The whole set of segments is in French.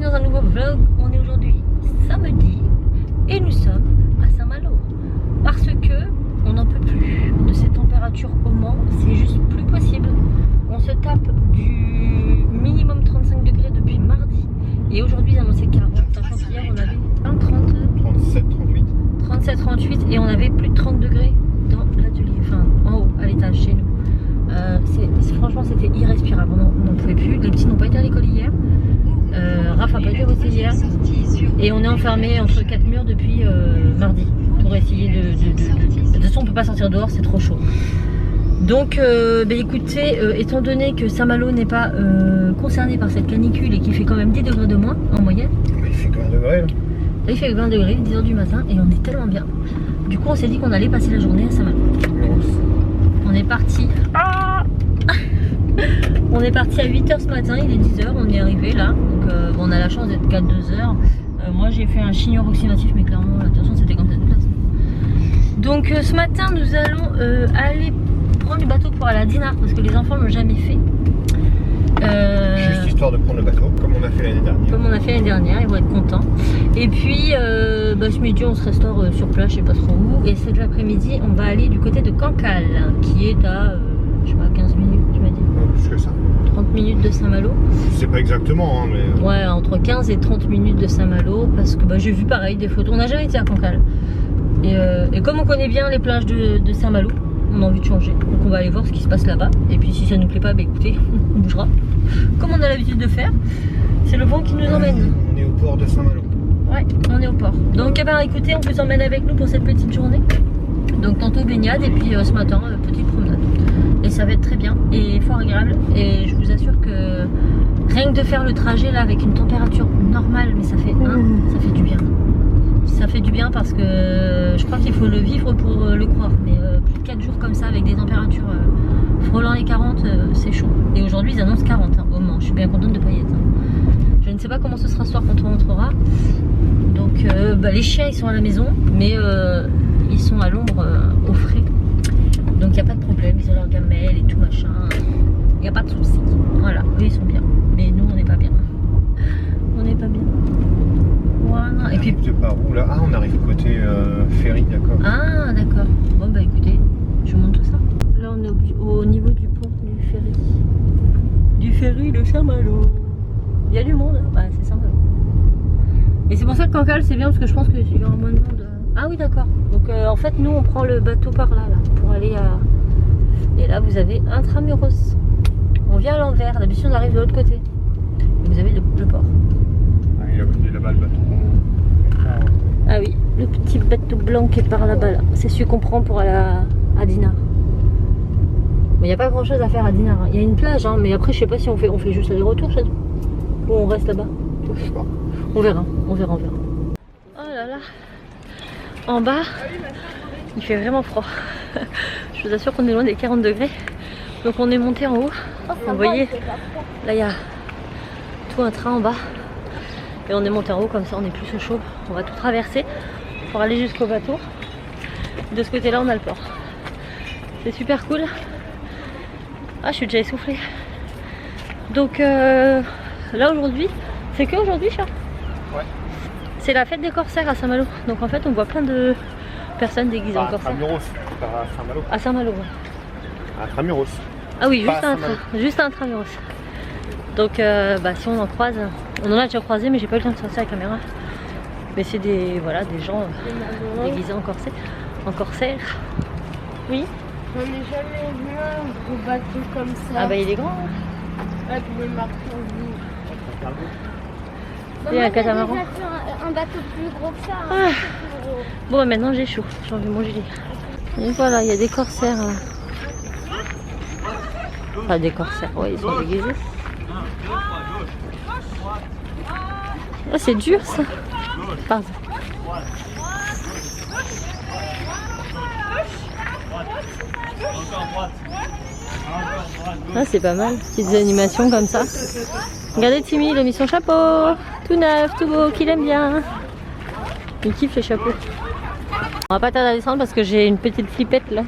bienvenue dans un nouveau vlog. On est aujourd'hui samedi et nous sommes à Saint-Malo parce que on n'en peut plus de ces températures au Mans, c'est juste plus possible. On se tape du minimum 35 degrés depuis mardi et aujourd'hui ils annonçaient 40, sachant qu'hier on avait 37, 38 et on avait plus de 30 degrés dans l'atelier, enfin en haut à l'étage chez nous. Franchement c'était irrespirable, on n'en pouvait plus. Les petits n'ont pas été à l'école hier, Raph n'a pas été bossé hier et on est enfermé entre 4 murs depuis mardi pour essayer de toute façon on peut pas sortir dehors, c'est trop chaud. Donc écoutez, étant donné que Saint-Malo n'est pas concerné par cette canicule et qu'il fait quand même 10 degrés de moins en moyenne. Mais il fait 20 degrés là. Là il fait 20 degrés, 10 h du matin et on est tellement bien. Du coup on s'est dit qu'on allait passer la journée à Saint-Malo. On est parti. On est parti à 8 h ce matin, il est 10 h, on est arrivé là. Donc on a la chance d'être qu'à 2 h. Moi j'ai fait un chignon approximatif, mais clairement de toute façon c'était comme ça toute la semaine. Donc ce matin nous allons aller prendre le bateau pour aller à Dinard parce que les enfants l'ont jamais fait. Juste histoire de prendre le bateau, comme on a fait l'année dernière. Comme on a fait l'année dernière, ils vont être contents. Et puis ce midi on se restaure sur place, je sais pas trop où. Et cet après-midi on va aller du côté de Cancale, qui est à je sais pas 15 minutes tu m'as dit. Plus que ça. 30 minutes de Saint-Malo. C'est pas exactement hein, mais... Ouais, entre 15 et 30 minutes de Saint-Malo parce que j'ai vu pareil des photos. On n'a jamais été à Cancale. Et comme on connaît bien les plages de Saint-Malo, on a envie de changer. Donc on va aller voir ce qui se passe là-bas. Et puis si ça nous plaît pas, écoutez, on bougera. Comme on a l'habitude de faire. C'est le vent qui nous emmène. On est au port de Saint-Malo. Ouais, on est au port. Donc écoutez, on vous emmène avec nous pour cette petite journée. Donc tantôt baignade et puis ce matin, petite promenade. Et ça va être très bien et fort agréable. Et je vous assure que rien que de faire le trajet là avec une température normale, mais ça fait du bien. Ça fait du bien parce que je crois qu'il faut le vivre pour le croire. Mais plus de 4 jours comme ça avec des températures frôlant les 40, c'est chaud. Et aujourd'hui ils annoncent 40 au Mans. Je suis bien contente de ne pas y être. Je ne sais pas comment ce sera ce soir quand on rentrera. Donc les chiens ils sont à la maison, mais ils sont à l'ombre au frais. Donc il n'y a pas de problème, ils ont leur gamelle et tout machin. Il n'y a pas de soucis. Voilà, eux ils sont bien. Mais nous on n'est pas bien. On n'est pas bien. Voilà. Et puis. Par où là? Ah, on arrive côté ferry, d'accord. Ah, d'accord. Bon, écoutez, je vous montre tout ça. Là, on est au niveau du pont du ferry. Du ferry de Saint-Malo. Il y a du monde. Bah, c'est Saint-Malo. Et c'est pour ça que Cancale, c'est bien parce que je pense qu'il y aura moins de monde. Ah, oui, d'accord. Donc, en fait, nous, on prend le bateau par là, pour aller à. Et là, vous avez Intramuros. On vient à l'envers. D'habitude, on arrive de l'autre côté. Et vous avez le port. Ah, il est là-bas le bateau. Ah oui, le petit bateau blanc qui est par là-bas, là. C'est celui qu'on prend pour aller à Dinard. Mais il n'y a pas grand-chose à faire à Dinard. Il y a une plage, hein, mais après, je sais pas si on fait juste aller-retour chez nous. Ou on reste là-bas. Je sais pas. On verra. Oh là là. En bas, il fait vraiment froid. Je vous assure qu'on est loin des 40 degrés. Donc on est monté en haut. Vous voyez, là il y a tout un train en bas. Et on est monté en haut comme ça, on est plus au chaud. On va tout traverser pour aller jusqu'au bateau. De ce côté-là, on a le port. C'est super cool. Ah, je suis déjà essoufflée. Donc là aujourd'hui, c'est que aujourd'hui, chat. Ouais. C'est la fête des corsaires à Saint-Malo. Donc en fait, on voit plein de personnes déguisées en corsaires. Intramuros, pas à Saint-Malo. À Saint-Malo, ouais. Intramuros. Ah oui, Pas juste à Intramuros. Donc si on en croise, on en a déjà croisé mais j'ai pas eu le temps de sortir la caméra. Mais c'est des gens déguisés en corsaire. Oui. J'en ai jamais vu un gros bateau comme ça. Ah bah il est grand. Avec des marques. Il y a un catamaran. Un bateau plus gros que ça. Ah. Bon maintenant j'ai chaud, j'ai envie de mon gilet. Et voilà, il y a des corsaires. Enfin des corsaires, ouais ils sont déguisés. Ah, c'est dur ça. Pardon. Ah, c'est pas mal. Petites animations comme ça. Regardez Timmy, il a mis son chapeau. Tout neuf, tout beau, qu'il aime bien. Il kiffe les chapeaux. On va pas tarder à descendre parce que j'ai une petite flippette là.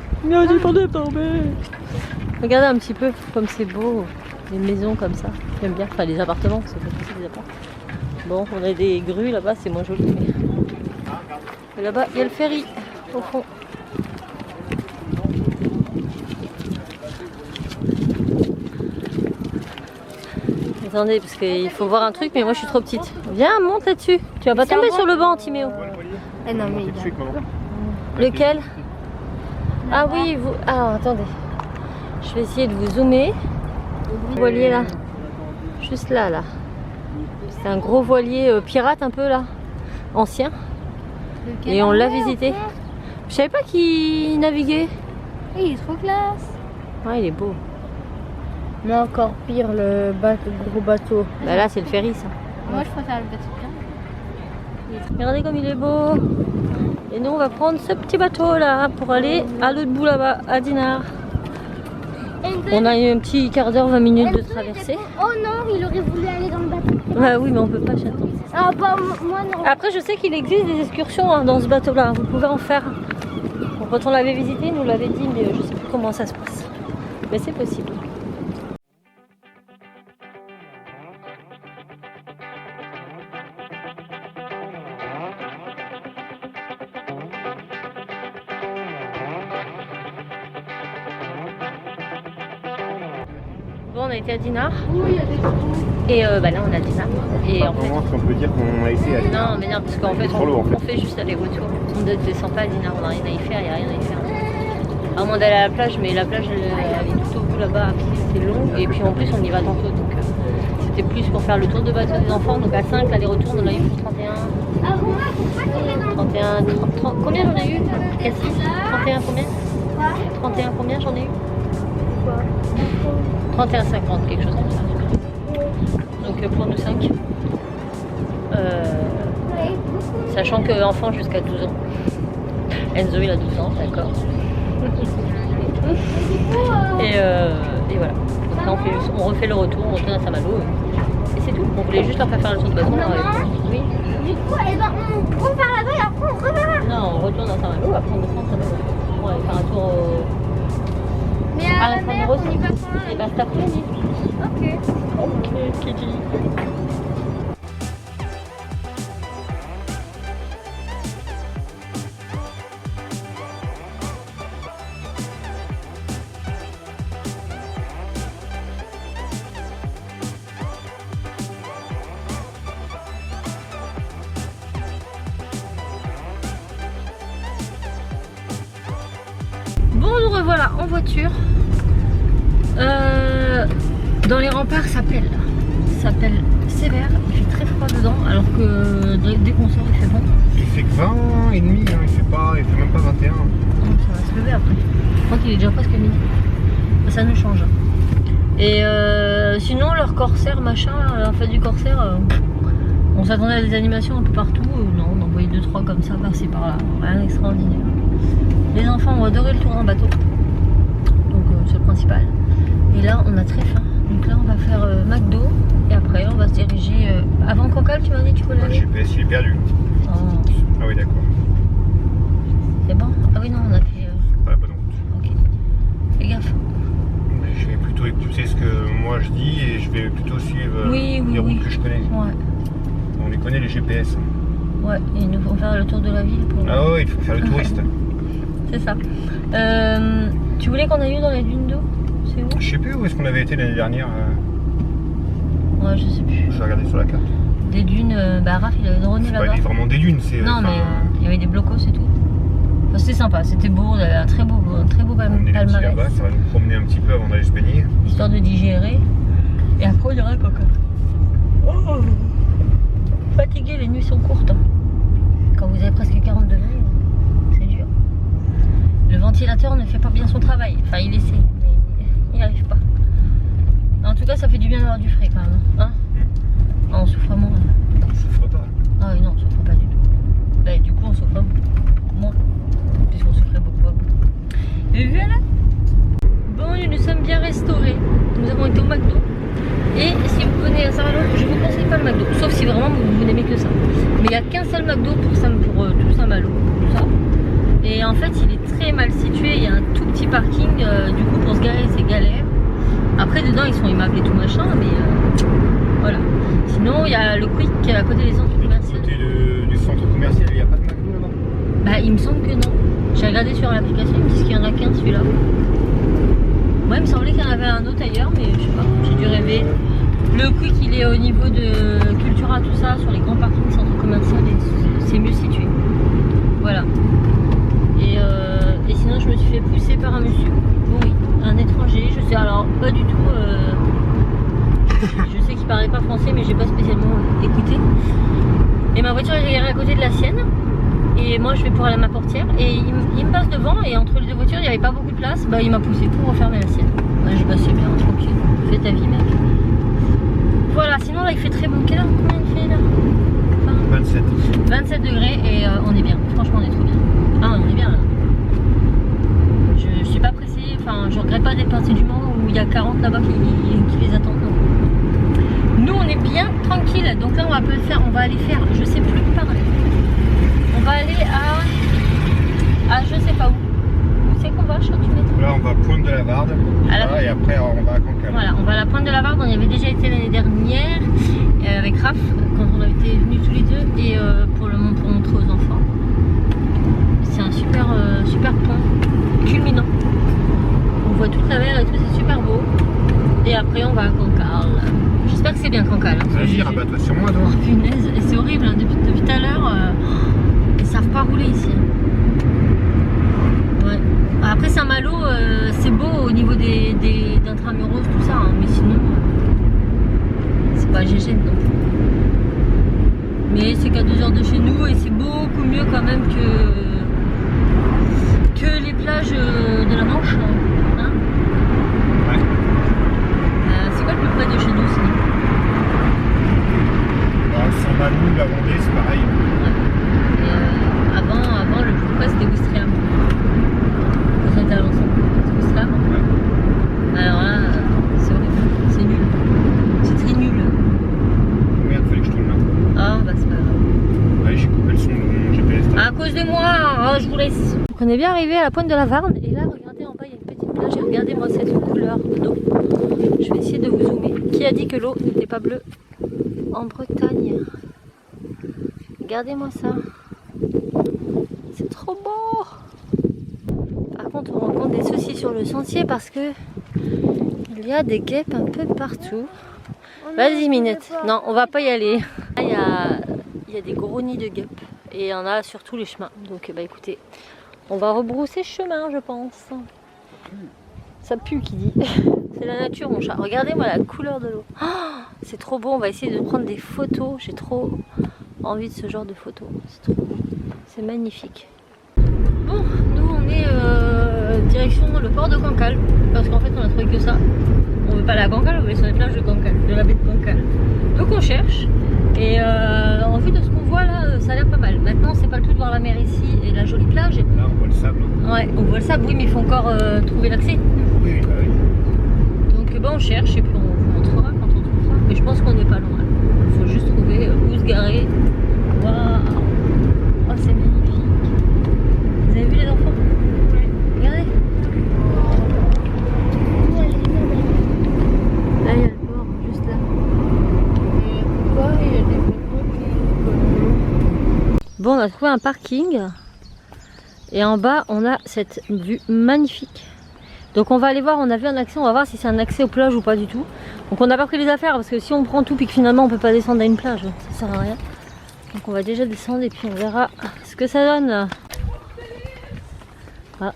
Regardez un petit peu comme c'est beau. Les maisons comme ça. J'aime bien. Enfin les appartements, c'est pas possible des appartements. Bon, on a des grues là-bas, c'est moins joli. Et là-bas, il y a le ferry au fond. Attendez, parce qu'il faut voir un truc, mais moi je suis trop petite. Viens, monte là-dessus. Tu vas pas tomber sur le banc, Timéo. Eh non, mais Lequel? Ah oui, vous... Ah, attendez. Je vais essayer de vous zoomer. Le voilier là. Juste là, là. C'est un gros voilier pirate un peu là. Ancien. Et on l'a visité. Je savais pas qu'il naviguait. il est trop classe. Ouais, il est beau. Mais encore pire, le gros bateau. Bah là, c'est le ferry ça. Moi, je préfère le bateau. Regardez comme il est beau. Et nous, on va prendre ce petit bateau là pour aller à l'autre bout là-bas, à Dinard. On a eu un petit quart d'heure, 20 minutes de traversée. Oh non, il aurait voulu aller dans le bateau. Bah oui, mais on peut pas, chaton. Ah bah moi non. Après, je sais qu'il existe des excursions hein, dans ce bateau-là. Vous pouvez en faire. Bon, quand on l'avait visité, il nous l'avait dit, mais je sais plus comment ça se passe. Mais c'est possible. Bon, on a été à Dinard. Oui, il y a des trous. Et bah là, on a Dinard. Et en fait. Comment on peut dire qu'on a été à Non, mais non, parce qu'en fait, Trop lourd, en fait. on fait juste aller-retour. On ne descend pas à Dinard, on n'a rien à y faire, il n'y a rien à y faire. À moins d'aller à la plage, mais la plage elle est tout au bout là-bas, à pied, c'est long. Et puis en plus, on y va tantôt. Donc c'était plus pour faire le tour de bateau des enfants. Donc à 5, l'aller-retour, on en a eu pour 31. 31, 30, combien j'en ai eu? Cassie 31 combien? 31 combien j'en ai eu? 31,50, quelque chose comme ça. Donc pour nous 5. Sachant que enfant jusqu'à 12 ans. Enzo il a 12 ans, d'accord. Et voilà. Donc là on refait le retour, on retourne à Saint-Malo. Et c'est tout. On voulait juste leur faire le tour de bateau. Oui. Du coup, eh ben, on part là-bas et après on revient là. Non, on retourne à Saint-Malo, après on descend à Saint-Malo. On va aller faire un tour au... Mais à la mer, on y va quand Et bah cet après-midi. Ok. Ok, Kiki. Bon, nous revoilà en voiture. Dans les remparts, ça pèle sévère. Il fait très froid dedans, alors que dès qu'on sort, il fait bon. Il fait que 20 et demi, hein. il fait même pas 21. Donc, ça va se lever après. Je crois qu'il est déjà presque midi. Ça nous change. Et sinon, leur corsaire, machin, en fait du corsaire, on s'attendait à des animations un peu partout. Non, on en voyait 2-3 comme ça, par-ci par-là. Rien d'extraordinaire. Les enfants ont adoré le tour en bateau. Donc c'est le principal. Et là on a très faim. Donc là on va faire McDo. Et après on va se diriger avant Cancale, tu m'as dit que tu voulais Le aller. GPS il est perdu. Oh, Ah oui d'accord. c'est bon. Ah oui non on a fait. Pas la bonne route. Ok. Fais gaffe. Mais je vais plutôt écouter ce que moi je dis et je vais plutôt suivre les routes que je connais. Ouais. On les connaît les GPS. Ouais. Et nous faut faire le tour de la ville pour. Ah ouais, il faut faire le touriste. C'est ça. Tu voulais qu'on aille dans les dunes d'eau? C'est où? Je sais plus où est-ce qu'on avait été l'année dernière. Ouais, je sais plus. Je vais regarder sur la carte. Des dunes, bah Raph il avait droné C'est là-bas. pas vraiment des dunes, c'est. Non, mais il y avait des blocos et tout. Enfin, c'était sympa, c'était beau, on avait un très beau On est les petits là-bas, palmarès. ça va nous promener un petit peu avant d'aller se baigner. Histoire de digérer. Et après, on ira coca. Oh, fatigué, les nuits sont courtes. Quand vous avez presque 40 degrés, c'est dur. Le ventilateur ne fait pas bien son travail. Enfin, il essaie, mais il n'y arrive pas. En tout cas, ça fait du bien d'avoir du frais quand même. Hein, ah, on souffre moins. On souffre pas. Ah oui, non, on souffre pas du tout. Bah, du coup, on souffre moins. Puisqu'on souffrait beaucoup avant. Et voilà. Bon, nous nous sommes bien restaurés. Nous avons été au McDo. Et si vous venez à Saint-Malo, je vous conseille pas le McDo. Sauf si vraiment vous n'aimez que ça. Mais il n'y a qu'un seul McDo pour tout Saint-Malo. Tout ça. Et en fait, il est très mal situé. Il y a un tout petit parking. Du coup, pour se garer, c'est galère. Après, dedans, ils sont aimables et tout machin. Mais Voilà. Sinon, il y a le Quick qui est à côté des centres commerciaux. À côté du centre commercial, il n'y a pas de McDo là-bas? Bah, il me semble que non. J'ai regardé sur l'application, ils me disent qu'il y en a qu'un celui-là. Moi, il me semblait qu'il y en avait un autre ailleurs, mais je sais pas, j'ai dû rêver. Le Quick, il est au niveau de Cultura, tout ça, sur les grands parkings centres commerciaux, et c'est mieux situé. Voilà. Et sinon, je me suis fait pousser par un monsieur. Bon, oui, un étranger, je sais, alors pas du tout. Je sais qu'il parlait pas français, mais j'ai pas spécialement écouté. Et ma voiture est garée à côté de la sienne. Et moi, je vais pour aller à ma portière. Et il me passe devant, et entre les deux voitures, il n'y avait pas beaucoup de place. Bah, il m'a poussé pour refermer la sienne. Bah, j'ai passé bien, tranquille. Fais ta vie, mec. Voilà, sinon là, il fait très bon. Quelle heure? Combien il fait là? 27 degrés, et on est bien. Franchement, on est trop bien. Ah, on est bien là. Je suis pas pressée, enfin je regrette pas d'être partie du moment où il y a 40 là-bas qui les attendent. Non. Nous on est bien tranquille, donc là on va aller faire, je sais plus parler. On va aller à je sais pas où. Où c'est qu'on va, Là on va à Pointe de la Varde, et après on va à Cancale. Voilà, on va à la Pointe de la Varde, on y avait déjà été l'année dernière avec Raph, quand on avait été venus tous les deux, et pour montrer aux enfants. C'est un super pont, culminant. On voit toute la mer et tout, c'est super beau. Et après on va à Cancale. J'espère que c'est bien Cancale. Hein, vas-y, rabat-toi sur moi, toi. Oh punaise, et c'est horrible, hein, depuis tout à l'heure, ils savent pas rouler ici. Ouais. Après Saint-Malo, c'est beau au niveau d'intramuros, tout ça, hein, mais sinon, c'est pas GG non plus. Mais c'est qu'à 2 heures de chez nous et c'est beaucoup mieux quand même que les plages de la Manche. Hein, ouais. C'est quoi le plus près de chez nous sinon? Saint-Malo, la Vendée, c'est pareil. Ouais. Et avant, le plus près c'était Ouistreham. Quand on était à l'ensemble, c'est Ouistreham. Ouais. Alors là, c'est horrible, c'est nul. C'est très nul. Merde, fallait que je tourne là. Ah, bah c'est pas grave. Allez, j'ai coupé le son de mon GPS. À cause de moi, je vous laisse. Donc on est bien arrivé à la Pointe de la Varde et là regardez en bas il y a une petite plage et regardez-moi cette couleur d'eau. Je vais essayer de vous zoomer. Qui a dit que l'eau n'était pas bleue en Bretagne? Regardez-moi ça. C'est trop beau. Par contre on rencontre des soucis sur le sentier parce que il y a des guêpes un peu partout. Vas-y Minette. Non, on va pas y aller. Là, il y a des gros nids de guêpes. Et il y en a sur tous les chemins. Donc bah écoutez, on va rebrousser chemin je pense. Ça pue qui dit. C'est la nature mon chat. Regardez-moi la couleur de l'eau. Oh, c'est trop beau, on va essayer de prendre des photos. J'ai trop envie de ce genre de photos. C'est trop beau. C'est magnifique. Bon, nous on est direction le port de Cancale. Parce qu'en fait on a trouvé que ça. On veut pas aller à Cancale, on veut aller sur les plages de Cancale, de la baie de Cancale. Donc on cherche. Et en vue de ce qu'on voit là, ça a l'air pas mal. Maintenant, c'est pas le tout de voir la mer ici et la jolie plage. Là, on voit le sable. Ouais, on voit le sable, oui, mais il faut encore trouver l'accès. Oui, bah oui. Donc, on cherche et puis on vous montrera quand on trouvera. Mais je pense qu'on n'est pas loin. Il faut juste trouver où se garer. Waouh! Oh, c'est magnifique. Vous avez vu les enfants? Ouais. Regardez. Là, il y a le port, juste là. Il y a des Bon, on a trouvé un parking et en bas on a cette vue magnifique. Donc on va aller voir, on a vu un accès, on va voir si c'est un accès aux plages ou pas du tout. Donc on n'a pas pris les affaires parce que si on prend tout puis que finalement on peut pas descendre à une plage, ça sert à rien. Donc on va déjà descendre et puis on verra ce que ça donne. Ah,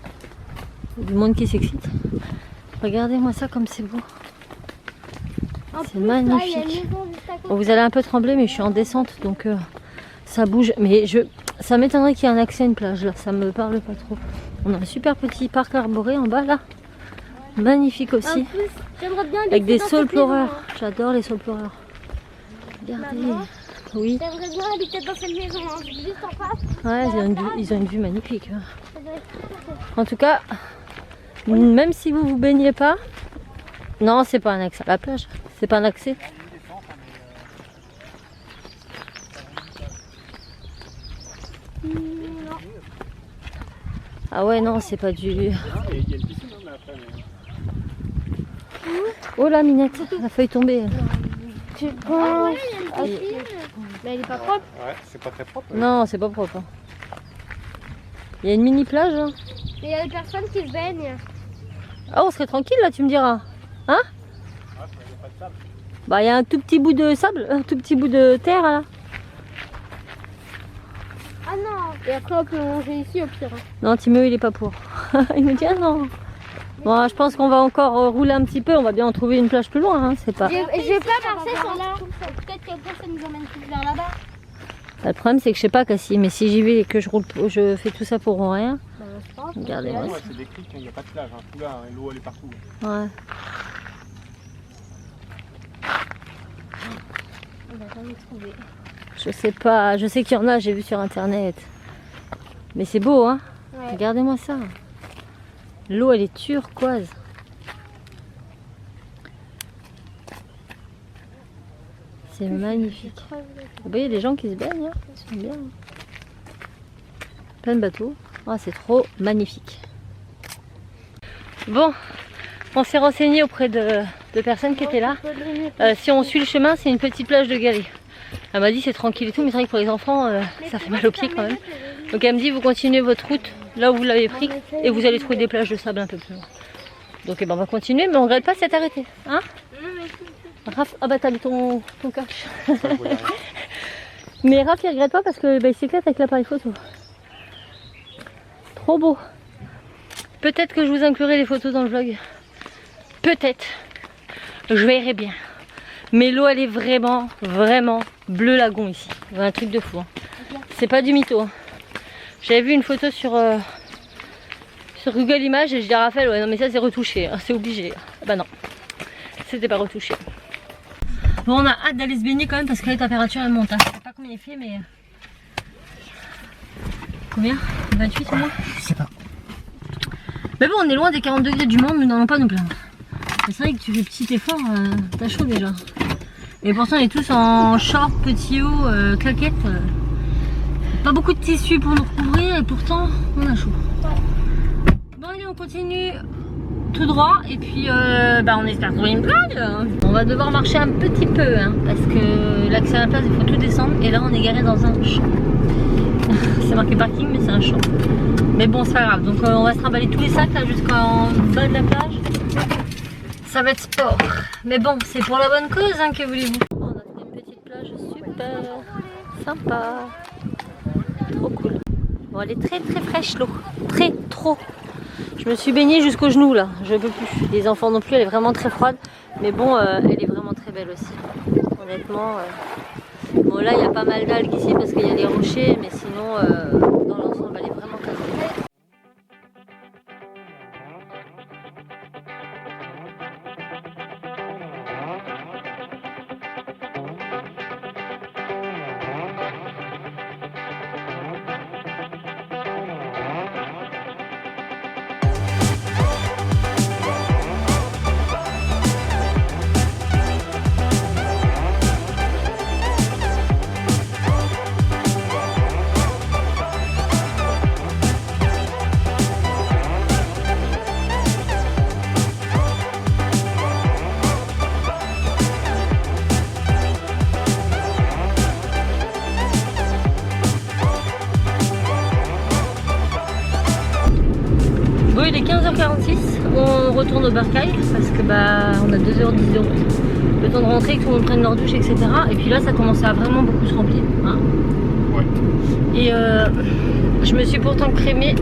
il y a du monde qui s'excite. Regardez-moi ça comme c'est beau. C'est magnifique. Bon, vous allez un peu trembler mais je suis en descente donc ça bouge. Mais ça m'étonnerait qu'il y ait un accès à une plage là, ça me parle pas trop. On a un super petit parc arboré en bas là. Magnifique aussi. Plus, bien avec des saules pleureurs. J'adore les saules pleureurs. Regardez. Maman, oui. j'aimerais bien habiter dans cette maison, hein, juste en face. Ouais, ils ont une vue magnifique. En tout cas, même si vous vous baignez pas, non, c'est pas un accès à la plage. C'est pas un accès. Ah ouais, non, c'est pas du... Oh la Minette, la feuille tombée. Tu penses? Mais elle est pas propre. Ouais, c'est pas très propre. Non, c'est pas propre. Hein. Il y a une mini plage. Hein. Mais il y a des personnes qui se baignent. Ah, on serait tranquille là, tu me diras. Hein? Bah, il y a un tout petit bout de sable, un tout petit bout de terre là. Ah non. Et après on peut manger ici au pire. Non, Timeo il est pas pour. Il me dit ah non. Bon, je pense qu'on va encore rouler un petit peu, on va bien en trouver une plage plus loin, hein, c'est pas. Je vais pas marcher sur là. Peut-être qu'après ça nous emmène plus vers là-bas. Le problème c'est que je sais pas Cassie, mais si j'y vais et que je roule, je fais tout ça pour rien. Regardez-moi Ouais, ça. c'est des criques, il n'y a pas de plage. Hein. Tout là, hein, l'eau elle est partout. Ouais. On va jamais trouver. Je sais pas, je sais qu'il y en a, j'ai vu sur internet. Mais c'est beau, hein. Ouais. Regardez-moi ça. L'eau elle est turquoise. C'est magnifique. Il y a des gens qui se baignent, hein. Ils sont bien. Plein de bateaux. Ah, c'est trop magnifique. Bon, on s'est renseigné auprès de personnes qui étaient là. Si on suit le chemin, c'est une petite plage de galets. Elle m'a dit c'est tranquille et tout, mais c'est vrai que pour les enfants, ça fait mal aux pieds quand même. Donc elle me dit vous continuez votre route là où vous l'avez pris et vous allez trouver des plages de sable un peu plus loin. Donc eh ben, on va continuer, mais on ne regrette pas s'être arrêté. Hein Raph, ah bah t'as mis ton cache. Mais Raph il regrette pas parce que bah, il s'éclate avec l'appareil photo. Trop beau. Peut-être que je vous inclurai les photos dans le vlog. Peut-être. Je verrai bien. Mais l'eau elle est vraiment, vraiment bleu lagon ici. Un truc de fou. Hein. C'est pas du mytho. Hein. J'avais vu une photo sur Google Images et je dis à Raphaël, ouais non mais ça c'est retouché, hein, c'est obligé. Bah non, c'était pas retouché. Bon, on a hâte d'aller se baigner quand même parce que les températures elles montent. Hein. Je sais pas combien il fait mais... Combien 28 au moins? Je sais pas. Mais bon, on est loin des 40 degrés du monde, mais n'allons pas nous plaindre. C'est vrai que tu fais petit effort, t'as chaud déjà. Et pourtant on est tous en short, petit haut, claquettes. Pas beaucoup de tissu pour nous recouvrir et pourtant on a chaud. Bon allez, on continue tout droit et puis on espère trouver une plage. On va devoir marcher un petit peu hein, parce que l'accès à la place il faut tout descendre et là on est garé dans un champ. C'est marqué parking mais c'est un champ. Mais bon c'est pas grave, donc on va se trimballer tous les sacs là jusqu'en bas de la plage. Ça va être sport. Mais bon c'est pour la bonne cause hein, que voulez-vous. On a fait une petite plage super sympa. Trop cool. Bon elle est très très fraîche l'eau. Trop. Je me suis baignée jusqu'aux genoux là, je peux plus. Les enfants non plus, elle est vraiment très froide. Mais bon, elle est vraiment très belle aussi. Honnêtement. Bon là il y a pas mal d'algues ici parce qu'il y a des rochers, mais sinon dans l'ensemble elle est vraiment très belle. Il est 15h46, on retourne au Bercail parce que on a 2h10 de route. Le temps de rentrer, que tout le monde prenne leur douche, etc. Et puis là ça commence à vraiment beaucoup se remplir. Hein. Ouais. Et je me suis pourtant crémée.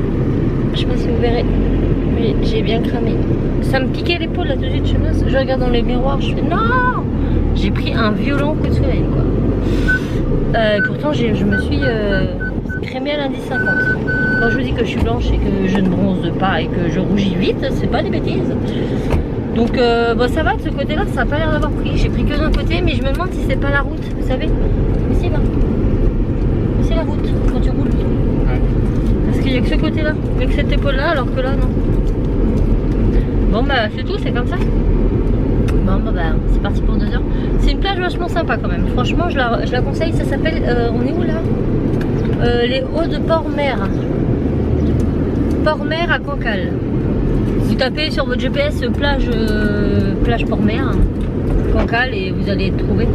Je sais pas si vous verrez, mais j'ai bien cramé. Ça me piquait l'épaule là tout de suite, je regarde dans les miroirs, je fais non. J'ai pris un violent coup de soleil quoi. Et pourtant je me suis crémée à l'indice 50. Quand je vous dis que je suis blanche et que je ne bronze pas et que je rougis vite, c'est pas des bêtises. Donc ça va de ce côté là, ça n'a pas l'air d'avoir pris. J'ai pris que d'un côté, mais je me demande si c'est pas la route, vous savez. Ici là. C'est la route quand tu roules. Ouais. Parce qu'il n'y a que ce côté là, il n'y a que cette épaule là, alors que là non. Bon c'est tout, c'est comme ça. Bon c'est parti pour 2 heures. C'est une plage vachement sympa quand même. Franchement je la conseille, ça s'appelle, on est où là les Hauts de Port-Mer. Port-Mer à Cancale. Vous tapez sur votre GPS plage Port-Mer. Cancale et vous allez trouver.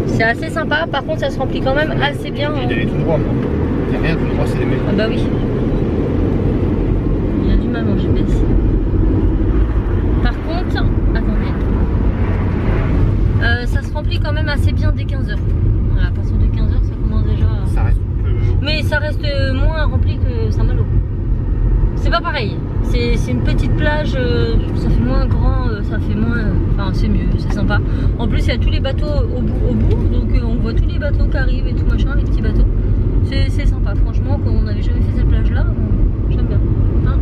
C'est assez sympa, par contre ça se remplit quand même assez bien. J'ai d'aller tout droit, moi. Il n'y a rien, tout droit, c'est les mêmes. Ah bah oui. Il a du mal mon GPS. Par contre, attendez. Ça se remplit quand même assez bien dès 15h. Voilà, à partir de 15h, ça commence déjà à... Ça reste un peu... Mais ça reste moins rempli que Saint-Malo. C'est pas pareil. C'est une petite plage, ça fait moins grand, ça fait moins... Enfin, c'est mieux, c'est sympa. En plus, il y a tous les bateaux au bout, donc on voit tous les bateaux qui arrivent et tout machin, les petits bateaux. C'est sympa, franchement, quand on n'avait jamais fait cette plage-là, j'aime bien. Hein,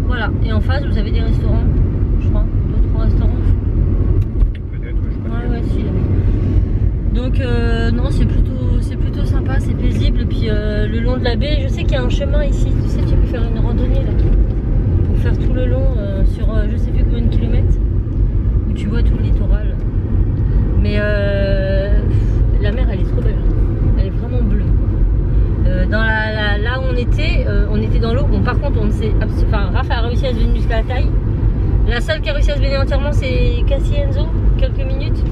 voilà, et en face, vous avez des restaurants, je crois, 2-3 restaurants. Peut-être, je sais pas. Ouais, si. Donc, non, c'est plutôt sympa, c'est paisible. Et puis, le long de la baie, je sais qu'il y a un chemin ici. Tu sais, tu peux faire une randonnée là. Pour faire tout le long sur je sais plus combien de kilomètres. Où tu vois tout le littoral. Mais la mer, elle est trop belle. Elle est vraiment bleue. Là où on était dans l'eau. Bon, par contre, Raph a réussi à se baigner jusqu'à la taille. La seule qui a réussi à se baigner entièrement, c'est Cassie et Enzo, quelques minutes.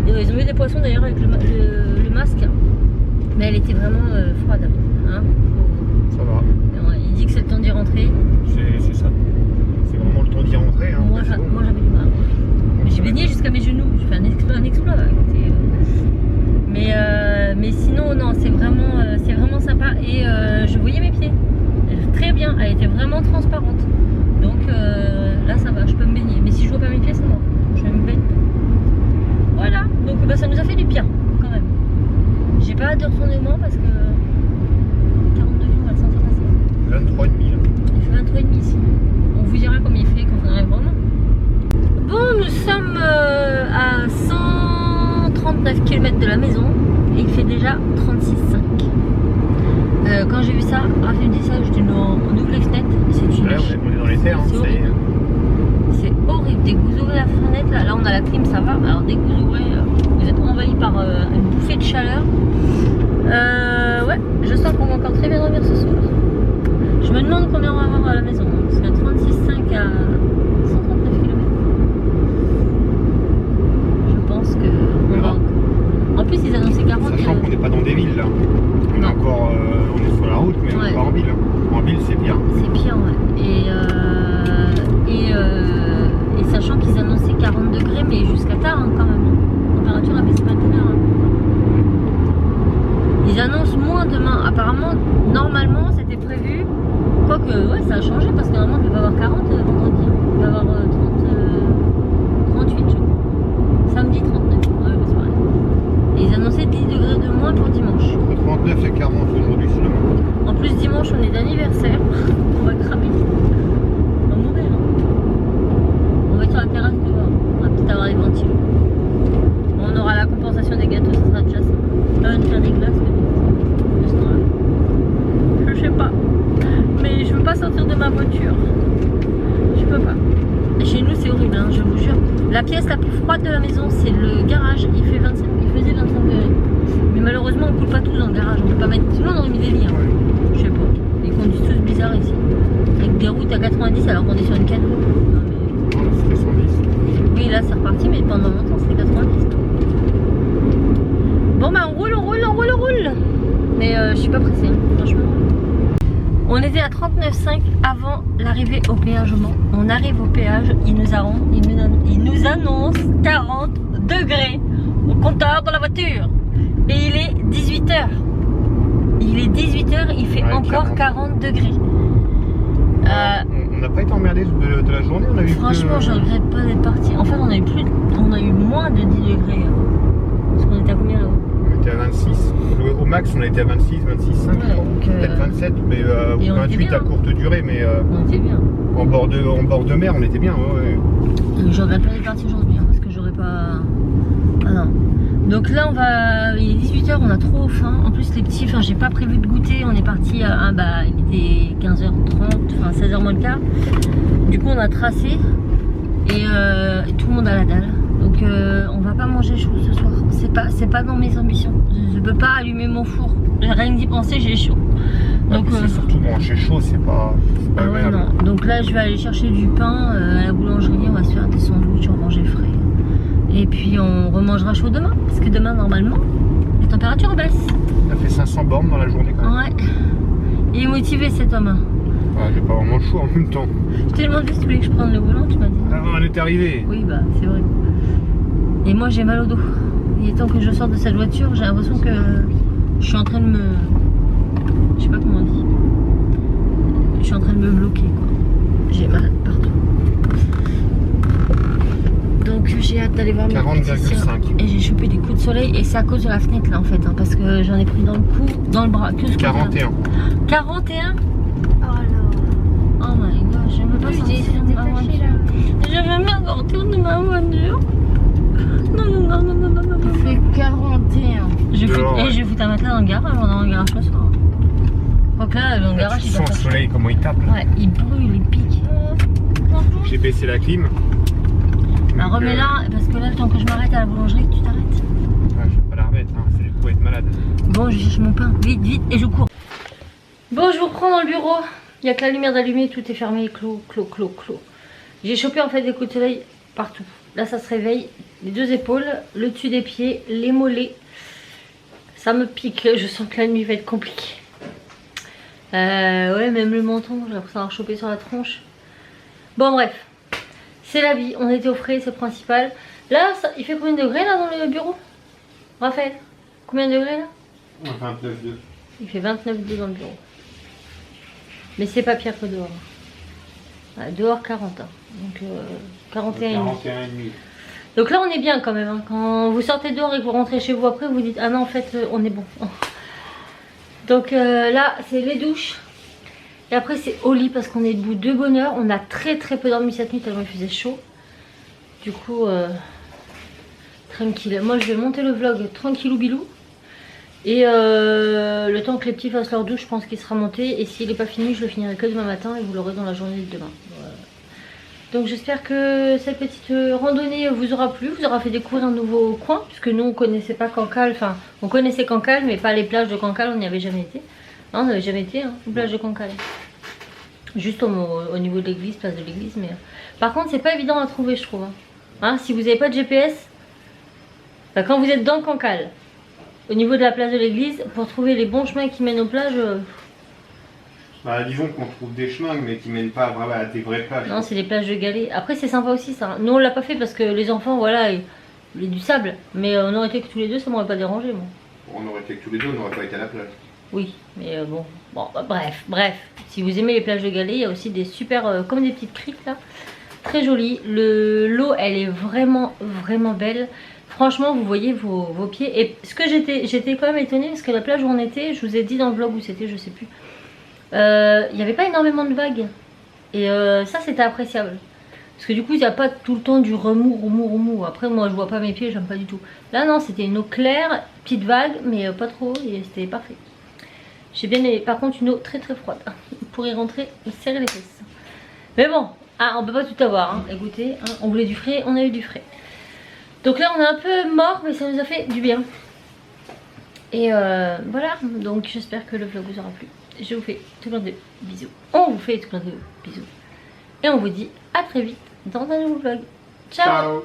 Ils ont vu des poissons d'ailleurs avec le masque. Mais elle était vraiment froide. Hein, Ça va. il dit que c'est le temps d'y rentrer. C'est ça. C'est vraiment le temps d'y rentrer. Hein. Moi j'avais du mal. Mais j'ai baigné jusqu'à mes genoux. J'ai fait un exploit. Écoutez. Mais sinon, non, c'est vraiment sympa. Et je voyais mes pieds. Très bien. Elle était vraiment transparente. Donc là, ça va. Je peux me baigner. Mais si je vois pas mes pieds, c'est mort. Je vais me baigner. Voilà. Donc ça nous a fait du bien, quand même. J'ai pas hâte de retournement parce que 42 on va le sentir passer. 23,5 là. Il fait 23,5 ici. On vous dira combien il fait quand on arrive vraiment. Bon, nous sommes à 139 km de la maison et il fait déjà 36,5. Quand j'ai vu ça, Raph me dit ça, je dis non, on ouvre les fenêtres. C'est une Là, on est dans les terres, hein, c'est horrible. C'est horrible. Dès que vous ouvrez la fenêtre, là on a la clim, ça va. Alors dès que vous ouvrez, vous êtes envahi par une bouffée de chaleur. Ouais, je sens qu'on va encore très bien dormir ce soir. Je me demande combien on va avoir à la maison. Parce qu'à 36,5 à 139 km. Je pense que on va. En plus, ils annonçaient 40. Sachant qu'on n'est pas dans des villes là. On est encore on est sur la route, mais on n'est pas en ville. En ville, c'est pire. C'est pire, ouais. Et sachant qu'ils annonçaient 40 degrés, mais jusqu'à tard hein, quand même. La température a baissé pas d'une heure. Hein. Ils annoncent moins demain. Apparemment, normalement, c'était prévu. Quoique, ouais, ça a changé parce que normalement, il va y avoir 40 vendredi. Il va y avoir 38, je crois. Samedi, 39. Ouais, c'est pareil. Et ils annonçaient 10 degrés de moins pour dimanche. Entre 39 et 40 aujourd'hui seulement. En plus, dimanche, on est d'anniversaire. On va cramer. On va mourir. Hein. On va être sur la terrasse dehors. On va peut-être avoir des ventilos. On aura la compensation des gâteaux, ça sera déjà ça. De faire des glaces, mais bon, je sais pas. Mais je veux pas sortir de ma voiture. Je peux pas. Et chez nous, c'est horrible, hein, je vous jure. La pièce la plus froide de la maison, c'est le garage. Il faisait 25 degrés. Mais malheureusement, on ne coule pas tous dans le garage. On peut pas mettre. Sinon, on aurait mis des lits. Hein. Je sais pas. Ils conduisent tous bizarres ici. Avec des routes à 90 alors qu'on est sur une 4 roues. Non, c'était 110. Oui, là, c'est reparti, mais pendant longtemps, c'était 90. Bon, bah, on roule. Mais je suis pas pressée, hein, franchement. On était à 39,5 avant l'arrivée au péage au Mans. On arrive au péage, il nous annonce 40 degrés au compteur de la voiture. Et il est 18h. Il est 18h, il fait encore 40 degrés. On n'a pas été emmerdé de la journée, on a eu. Franchement, je regrette pas d'être parti. En fait, on a eu moins de 10 degrés. Parce qu'on était à combien là-haut? On était à 26. Au max, on a été à 26, 26,5, ouais, peut-être 27, mais 28 à courte durée. Mais on était bien. En bord de mer, on était bien. Ouais. Je regrette pas d'être parti aujourd'hui hein, parce que j'aurais pas. Ah non. Donc là, il est 18h, on a trop faim. En plus, les petits, j'ai pas prévu de goûter. On est parti à. Il était 15h30, 16h moins le quart. Du coup, on a tracé et tout le monde a la dalle. Donc on va pas manger chaud ce soir. C'est pas dans mes ambitions. Je peux pas allumer mon four. Rien que d'y penser, j'ai chaud. Donc c'est surtout manger chaud, c'est pas ouais, non. Donc là, je vais aller chercher du pain à la boulangerie. On va se faire des sandwichs, on va manger frais. Et puis on remangera chaud demain, parce que demain normalement les températures baissent. Ça fait 500 bornes dans la journée quand même. Ouais. Il est motivé cet homme. Ouais, j'ai pas vraiment le choix en même temps. Je t'ai demandé si tu voulais que je prenne le volant, tu m'as dit. Ah, on est arrivé. Oui bah c'est vrai. Et moi j'ai mal au dos. Il est temps que je sorte de cette voiture, j'ai l'impression que je suis en train de me... Je sais pas comment on dit. Je suis en train de me bloquer quoi. J'ai mal partout. Donc j'ai hâte d'aller voir mes petits sœurs. Et j'ai chopé des coups de soleil et c'est à cause de la fenêtre là en fait. Hein, parce que j'en ai pris dans le cou, dans le bras. Que ce 41. 41. Oh là. Oh my god, je veux pas sortir de ma voiture. Je veux bien sortir de ma voiture. Non, non, non, non, non, non, non. Il fait 41. Je vais foutre un matelas dans le garage, on est dans le garage ce soir. Donc là, dans le garage, Tu il sens doit le faire soleil, comment il tape là. Ouais, il brûle, il pique. J'ai baissé la clim. Bah remets-la, parce que là, le temps que je m'arrête à la boulangerie, que tu t'arrêtes. Ouais, je vais pas la remettre, hein. C'est le coup être malade. Bon, je cherche mon pain, vite, vite, et je cours. Bon, je vous reprends dans le bureau. Il n'y a que la lumière d'allumée, tout est fermé, clos. J'ai chopé en fait des coups de soleil partout. Là, ça se réveille. Les deux épaules, le dessus des pieds, les mollets. Ça me pique, je sens que la nuit va être compliquée. Ouais, même le menton, j'ai l'impression d'avoir chopé sur la tronche. Bon, bref. C'est la vie, on était au frais, c'est principal. Là, il fait combien de degrés là dans le bureau, Raphaël? Combien de degrés là? 29,2. Il fait 29,2 dans le bureau. Mais c'est pas pire que dehors. Ouais, dehors 40. Hein. Donc 41,5. Donc là on est bien quand même. Hein. Quand vous sortez dehors et que vous rentrez chez vous après, vous dites ah non en fait on est bon. Donc là c'est les douches. Et après c'est au lit parce qu'on est debout de bonne heure. On a très peu dormi cette nuit tellement il faisait chaud. Du coup tranquille. Moi je vais monter le vlog tranquillou bilou. Et le temps que les petits fassent leur douche, je pense qu'il sera monté. Et s'il n'est pas fini, je le finirai que demain matin et vous l'aurez dans la journée de demain. Voilà. Donc j'espère que cette petite randonnée vous aura plu, vous aura fait découvrir un nouveau coin. Puisque nous on connaissait pas Cancale, enfin on connaissait Cancale mais pas les plages de Cancale, on n'y avait jamais été. Non, on n'avait jamais été, hein, aux plages de Cancale. Juste au niveau de l'église, place de l'église. Mais par contre c'est pas évident à trouver je trouve. Hein, si vous n'avez pas de GPS, bah, quand vous êtes dans Cancale, au niveau de la place de l'église, pour trouver les bons chemins qui mènent aux plages... Bah disons qu'on trouve des chemins mais qui mènent pas vraiment à des vraies plages. Non, c'est les plages de galets. Après c'est sympa aussi ça. Nous on l'a pas fait parce que les enfants, voilà, il y a du sable. Mais on aurait été que tous les deux, ça m'aurait pas dérangé moi. On aurait été que tous les deux, on n'aurait pas été à la plage. Oui, mais bon, bah, bref. Si vous aimez les plages de galets, il y a aussi des super, comme des petites criques là. Très jolies. L'eau elle est vraiment belle. Franchement vous voyez vos pieds. Et ce que j'étais quand même étonnée parce que la plage où on était, je vous ai dit dans le vlog où c'était, je sais plus, il n'y avait pas énormément de vagues. Et ça c'était appréciable. Parce que du coup il n'y a pas tout le temps du remous. Après moi je vois pas mes pieds, j'aime pas du tout. Là non, c'était une eau claire, petite vague, mais pas trop, et c'était parfait. J'ai bien aimé. Par contre une eau très froide. Pour y rentrer, serrer les fesses. Mais bon, ah, on peut pas tout avoir, hein. Écoutez, hein, on voulait du frais, on a eu du frais. Donc là on est un peu mort mais ça nous a fait du bien. Et voilà, donc j'espère que le vlog vous aura plu. Je vous fais tout plein de bisous. On vous fait tout plein de bisous. Et on vous dit à très vite dans un nouveau vlog. Ciao, ciao.